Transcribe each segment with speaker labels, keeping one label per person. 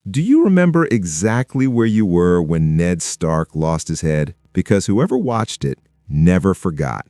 Speaker 1: Do you remember exactly where you were when Ned Stark lost his head? Because whoever watched it never forgot.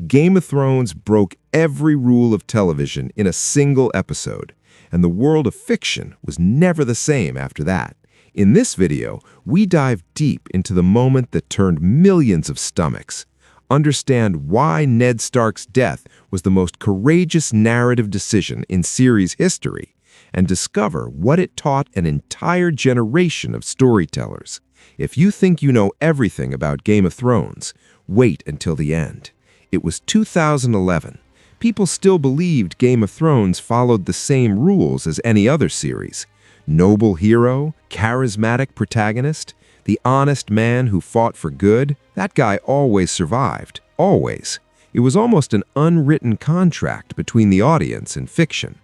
Speaker 1: Game of Thrones broke every rule of television in a single episode, and the world of fiction was never the same after that. In this video, we dive deep into the moment that turned millions of stomachs. Understand why Ned Stark's death was the most courageous narrative decision in series history, and discover what it taught an entire generation of storytellers. If you think you know everything about Game of Thrones, wait until the end. It was 2011. People still believed Game of Thrones followed the same rules as any other series. Noble hero, charismatic protagonist, the honest man who fought for good, that guy always survived. Always. It was almost an unwritten contract between the audience and fiction.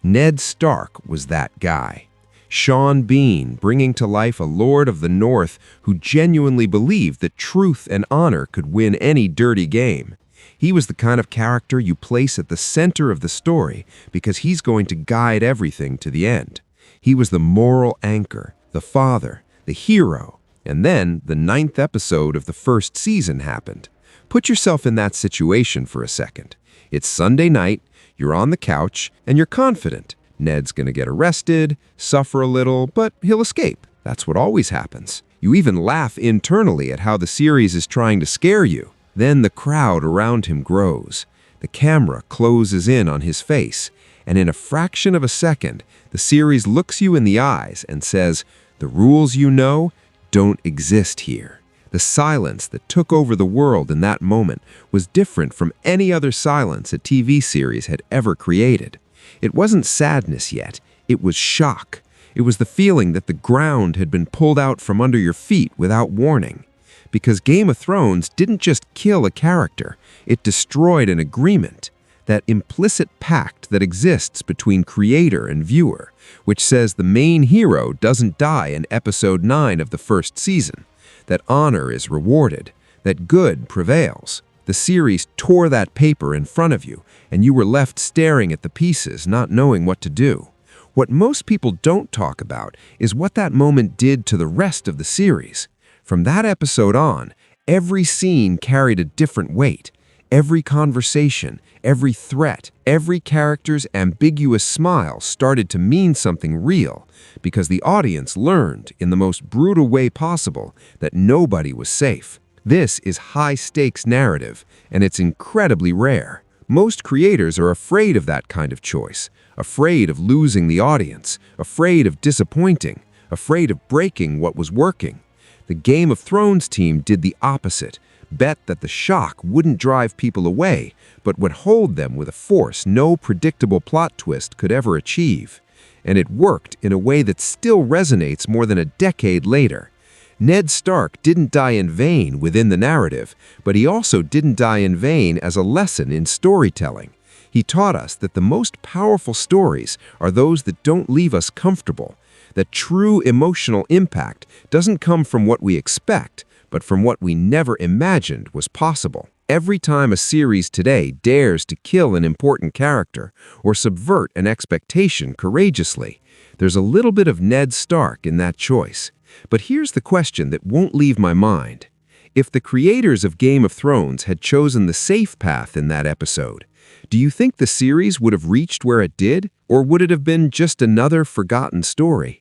Speaker 1: Ned Stark was that guy. Sean Bean, bringing to life a Lord of the North who genuinely believed that truth and honor could win any dirty game. He was the kind of character you place at the center of the story because he's going to guide everything to the end. He was the moral anchor, the father, the hero. And then the 9th episode of the first season happened. Put yourself in that situation for a second. It's Sunday night, you're on the couch, and you're confident. Ned's gonna get arrested, suffer a little, but he'll escape. That's what always happens. You even laugh internally at how the series is trying to scare you. Then the crowd around him grows. The camera closes in on his face, and in a fraction of a second, the series looks you in the eyes and says, "The rules you know don't exist here." The silence that took over the world in that moment was different from any other silence a TV series had ever created. It wasn't sadness yet, it was shock. It was the feeling that the ground had been pulled out from under your feet without warning. Because Game of Thrones didn't just kill a character, it destroyed an agreement. That implicit pact that exists between creator and viewer, which says the main hero doesn't die in episode 9 of the first season, that honor is rewarded, that good prevails. The series tore that paper in front of you, and you were left staring at the pieces, not knowing what to do. What most people don't talk about is what that moment did to the rest of the series. From that episode on, every scene carried a different weight. Every conversation, every threat, every character's ambiguous smile started to mean something real because the audience learned, in the most brutal way possible, that nobody was safe. This is high-stakes narrative, and it's incredibly rare. Most creators are afraid of that kind of choice, afraid of losing the audience, afraid of disappointing, afraid of breaking what was working. The Game of Thrones team did the opposite. Bet that the shock wouldn't drive people away, but would hold them with a force no predictable plot twist could ever achieve. And it worked in a way that still resonates more than a decade later. Ned Stark didn't die in vain within the narrative, but he also didn't die in vain as a lesson in storytelling. He taught us that the most powerful stories are those that don't leave us comfortable, that true emotional impact doesn't come from what we expect, but from what we never imagined was possible. Every time a series today dares to kill an important character or subvert an expectation courageously, there's a little bit of Ned Stark in that choice. But here's the question that won't leave my mind. If the creators of Game of Thrones had chosen the safe path in that episode, do you think the series would have reached where it did, or would it have been just another forgotten story?